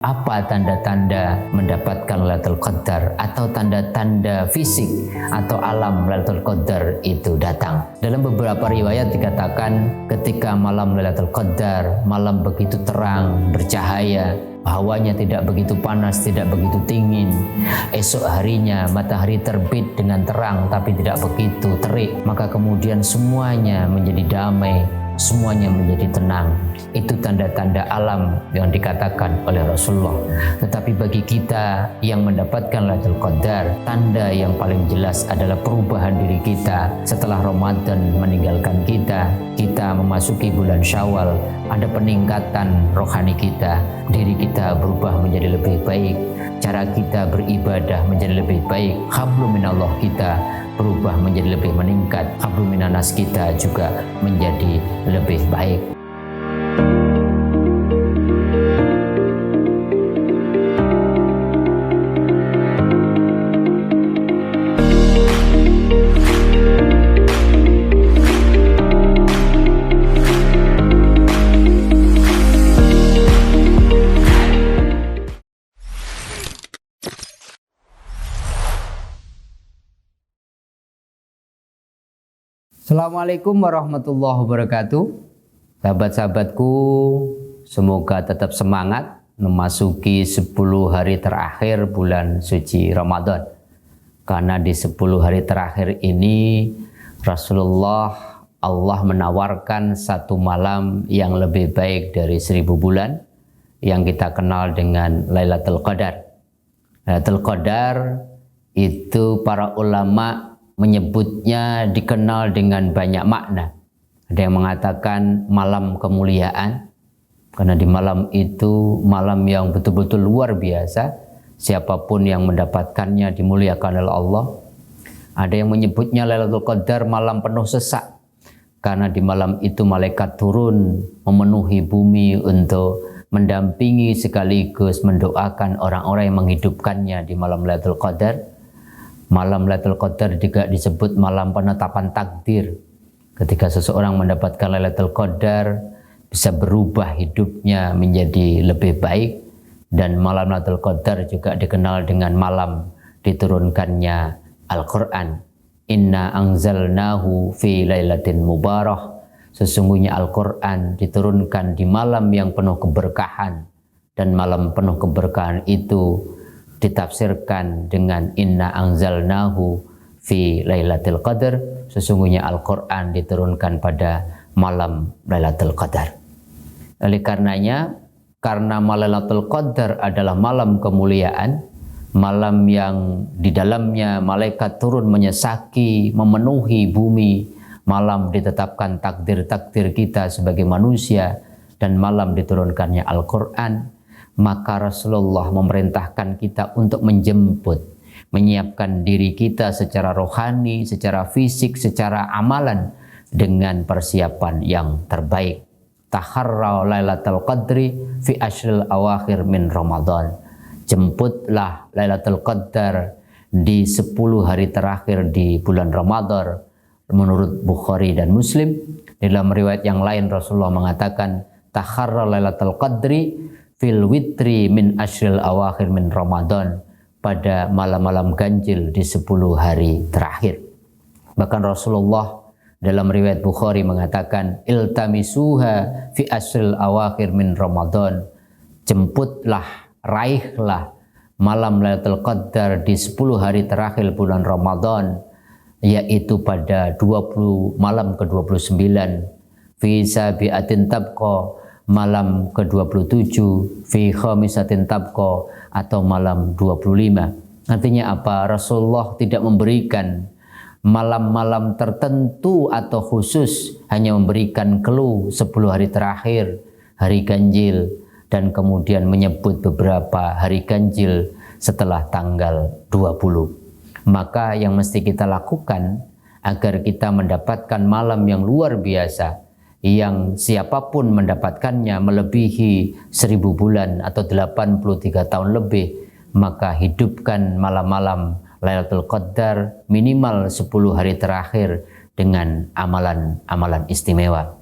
Apa tanda-tanda mendapatkan Lailatul Qadar atau tanda-tanda fisik atau alam Lailatul Qadar itu datang? Dalam beberapa riwayat dikatakan ketika malam Lailatul Qadar, malam begitu terang, bercahaya, hawanya tidak begitu panas, tidak begitu dingin. Esok harinya matahari terbit dengan terang tapi tidak begitu terik, maka kemudian semuanya menjadi damai, semuanya menjadi tenang. Itu tanda-tanda alam yang dikatakan oleh Rasulullah. Tetapi bagi kita yang mendapatkan Lailatul Qadar, tanda yang paling jelas adalah perubahan diri kita setelah Ramadan meninggalkan kita. Kita memasuki bulan Syawal, ada peningkatan rohani kita, diri kita berubah menjadi lebih baik, cara kita beribadah menjadi lebih baik, hablum minallah kita berubah menjadi lebih meningkat, hablum minanas kita juga menjadi lebih baik. Assalamualaikum warahmatullahi wabarakatuh. Sahabat-sahabatku, semoga tetap semangat memasuki 10 hari terakhir bulan suci Ramadan. Karena di 10 hari terakhir ini Rasulullah Allah menawarkan satu malam yang lebih baik dari 1000 bulan yang kita kenal dengan Lailatul Qadar. Lailatul Qadar itu para ulama menyebutnya dikenal dengan banyak makna. Ada yang mengatakan malam kemuliaan, karena di malam itu malam yang betul-betul luar biasa, siapapun yang mendapatkannya dimuliakan oleh Allah. Ada yang menyebutnya Lailatul Qadar malam penuh sesak, karena di malam itu malaikat turun memenuhi bumi untuk mendampingi sekaligus mendoakan orang-orang yang menghidupkannya di malam Lailatul Qadar. Malam Lailatul Qadar juga disebut malam penetapan takdir. Ketika seseorang mendapatkan Lailatul Qadar, bisa berubah hidupnya menjadi lebih baik. Dan malam Lailatul Qadar juga dikenal dengan malam diturunkannya Al-Quran. Inna anzalnahu fi lailatin mubarak. Sesungguhnya Al-Quran diturunkan di malam yang penuh keberkahan. Dan malam penuh keberkahan itu ditafsirkan dengan inna anzalnahu fi lailatul qadar. Sesungguhnya Al-Quran diturunkan pada malam Lailatul Qadar. Oleh karenanya, karena Lailatul Qadar adalah malam kemuliaan, malam yang di dalamnya malaikat turun menyesaki, memenuhi bumi, malam ditetapkan takdir-takdir kita sebagai manusia, dan malam diturunkannya Al-Quran, maka Rasulullah memerintahkan kita untuk menjemput, menyiapkan diri kita secara rohani, secara fisik, secara amalan dengan persiapan yang terbaik. Taharra Lailatul Qadri fi ashril awakhir min Ramadan. Jemputlah Lailatul Qadar di 10 hari terakhir di bulan Ramadan. Menurut Bukhari dan Muslim, dalam riwayat yang lain Rasulullah mengatakan taharra Lailatul Qadri fil witri min ashril awakhir min Ramadan, pada malam-malam ganjil di 10 hari terakhir. Bahkan Rasulullah dalam riwayat Bukhari mengatakan iltamisuha fi ashril awakhir min Ramadan. Jemputlah, raihlah malam Lailatul Qadar di 10 hari terakhir bulan Ramadan, yaitu pada 20 malam ke-29 fi sabiatin tabqa, malam ke-27 fi khamisatin tabqa, atau malam 25. Artinya apa? Rasulullah tidak memberikan malam-malam tertentu atau khusus, hanya memberikan clue 10 hari terakhir, hari ganjil, dan kemudian menyebut beberapa hari ganjil setelah tanggal 20. Maka yang mesti kita lakukan agar kita mendapatkan malam yang luar biasa, yang siapapun mendapatkannya melebihi 1000 bulan atau 83 tahun lebih, maka hidupkan malam-malam Lailatul Qadar minimal 10 hari terakhir dengan amalan-amalan istimewa.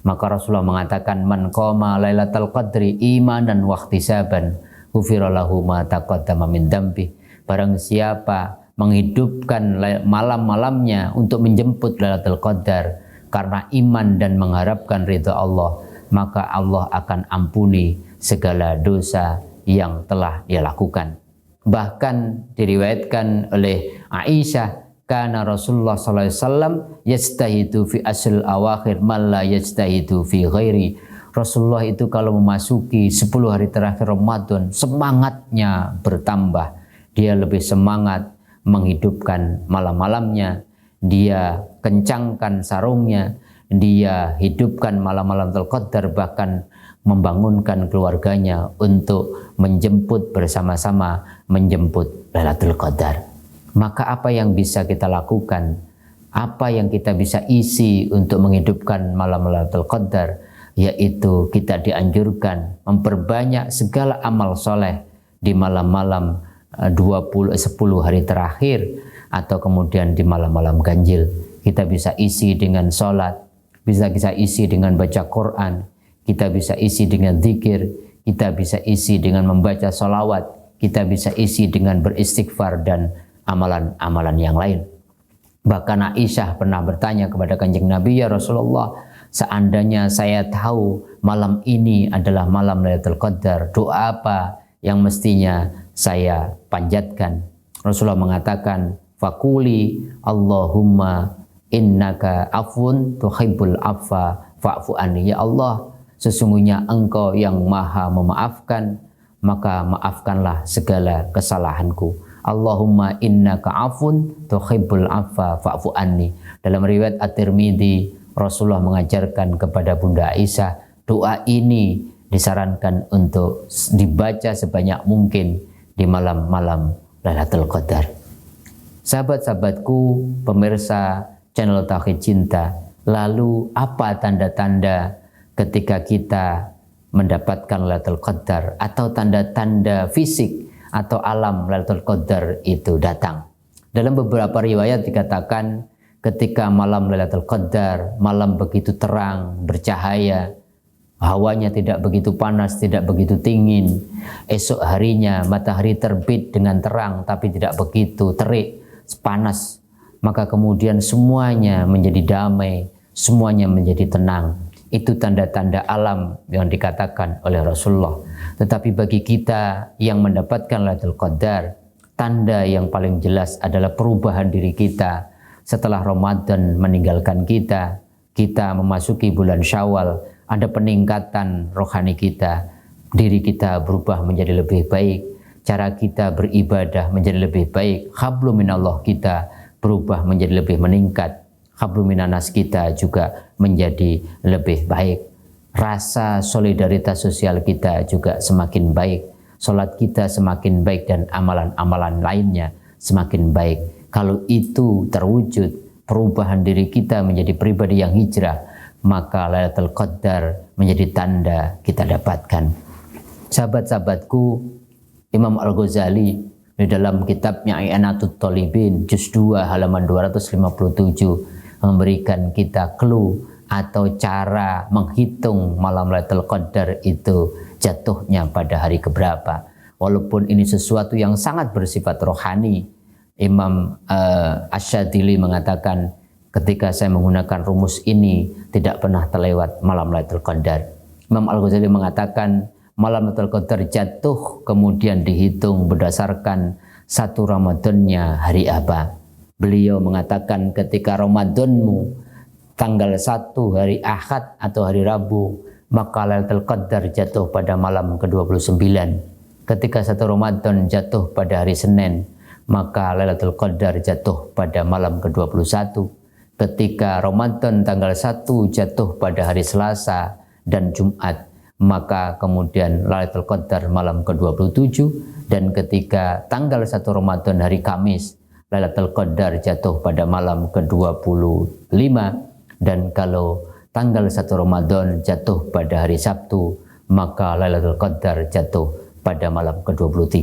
Maka Rasulullah mengatakan man qama Lailatul Qadri imanan wa ihtisaban ghufira lahu ma taqaddama min dzambi. Barang siapa menghidupkan malam-malamnya untuk menjemput Lailatul Qadar karena iman dan mengharapkan ridha Allah, maka Allah akan ampuni segala dosa yang telah dia lakukan. Bahkan diriwayatkan oleh Aisyah, kana Rasulullah sallallahu alaihi wasallam yajtahidu fi asl awakhir man la yajtahidu fi ghairi. Rasulullah itu kalau memasuki 10 hari terakhir Ramadan, semangatnya bertambah. Dia lebih semangat menghidupkan malam-malamnya, dia kencangkan sarungnya, dia hidupkan malam-malam Lailatul Qadar, bahkan membangunkan keluarganya untuk menjemput bersama-sama, menjemput Lailatul Qadar. Maka apa yang bisa kita lakukan? Apa yang kita bisa isi untuk menghidupkan malam Lailatul Qadar? Yaitu kita dianjurkan memperbanyak segala amal soleh di malam-malam 10 hari terakhir atau kemudian di malam-malam ganjil. Kita bisa isi dengan sholat, bisa kita isi dengan baca Quran, kita bisa isi dengan zikir, kita bisa isi dengan membaca sholawat, kita bisa isi dengan beristighfar dan amalan-amalan yang lain. Bahkan Aisyah pernah bertanya kepada Kanjeng Nabi, ya Rasulullah, seandainya saya tahu malam ini adalah malam Lailatul Qadar, doa apa yang mestinya saya panjatkan? Rasulullah mengatakan, faquli Allahumma innaka afun tuhibbul afwa fa'fu anni. Ya Allah, sesungguhnya Engkau yang maha memaafkan, maka maafkanlah segala kesalahanku. Allahumma innaka afun tuhibbul afwa fa'fu anni. Dalam riwayat At-Tirmidzi, Rasulullah mengajarkan kepada Bunda Aisyah, doa ini disarankan untuk dibaca sebanyak mungkin di malam-malam Lailatul Qadar. Sahabat-sahabatku, pemirsa channel Tauhid Cinta, lalu apa tanda-tanda ketika kita mendapatkan Lailatul Qadar atau tanda-tanda fisik atau alam Lailatul Qadar itu datang? Dalam beberapa riwayat dikatakan ketika malam Lailatul Qadar, malam begitu terang, bercahaya, hawanya tidak begitu panas, tidak begitu dingin. Esok harinya matahari terbit dengan terang tapi tidak begitu terik, panas. Maka kemudian semuanya menjadi damai, semuanya menjadi tenang. Itu tanda-tanda alam yang dikatakan oleh Rasulullah. Tetapi bagi kita yang mendapatkan Lailatul Qadar, tanda yang paling jelas adalah perubahan diri kita. Setelah Ramadan meninggalkan kita, kita memasuki bulan Syawal, ada peningkatan rohani kita, diri kita berubah menjadi lebih baik, cara kita beribadah menjadi lebih baik, hablum minallah kita berubah menjadi lebih meningkat, hablum minanas kita juga menjadi lebih baik, rasa solidaritas sosial kita juga semakin baik, sholat kita semakin baik dan amalan-amalan lainnya semakin baik. Kalau itu terwujud, perubahan diri kita menjadi pribadi yang hijrah, maka Lailatul Qadar menjadi tanda kita dapatkan. Sahabat-sahabatku, Imam Al-Ghazali di dalam kitabnya I'anatut Thalibin juz 2 halaman 257 memberikan kita clue atau cara menghitung malam Lailatul Qadar itu jatuhnya pada hari keberapa. Walaupun ini sesuatu yang sangat bersifat rohani, Imam Asy-Syadzili mengatakan, ketika saya menggunakan rumus ini tidak pernah terlewat malam Lailatul Qadar. Imam Al-Ghazali mengatakan malam Lailatul Qadar jatuh kemudian dihitung berdasarkan satu Ramadannya hari apa. Beliau mengatakan ketika Ramadanmu tanggal 1 hari Ahad atau hari Rabu, maka Lailatul Qadar jatuh pada malam ke-29. Ketika satu Ramadan jatuh pada hari Senin, maka Lailatul Qadar jatuh pada malam ke-21. Ketika Ramadan tanggal 1 jatuh pada hari Selasa dan Jumat, maka kemudian Lailatul Qadar malam ke-27. Dan ketika tanggal 1 Ramadan hari Kamis, Lailatul Qadar jatuh pada malam ke-25. Dan kalau tanggal 1 Ramadan jatuh pada hari Sabtu, maka Lailatul Qadar jatuh pada malam ke-23.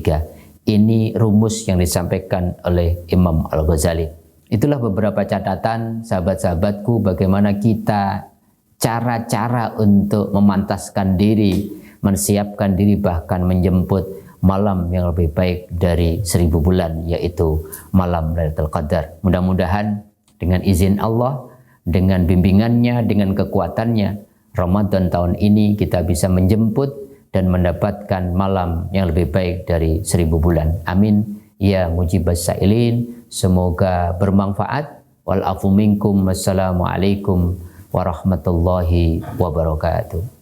Ini rumus yang disampaikan oleh Imam Al-Ghazali. Itulah beberapa catatan sahabat-sahabatku bagaimana kita cara-cara untuk memantaskan diri, mensiapkan diri, bahkan menjemput malam yang lebih baik dari 1000 bulan, yaitu malam Lailatul Qadar. Mudah-mudahan dengan izin Allah, dengan bimbingannya, dengan kekuatannya, Ramadan tahun ini kita bisa menjemput dan mendapatkan malam yang lebih baik dari 1000 bulan. Amin. Ya mujibas sa'ilin. Semoga bermanfaat. Wal afu minkum. Wassalamualaikum warahmatullahi wabarakatuh.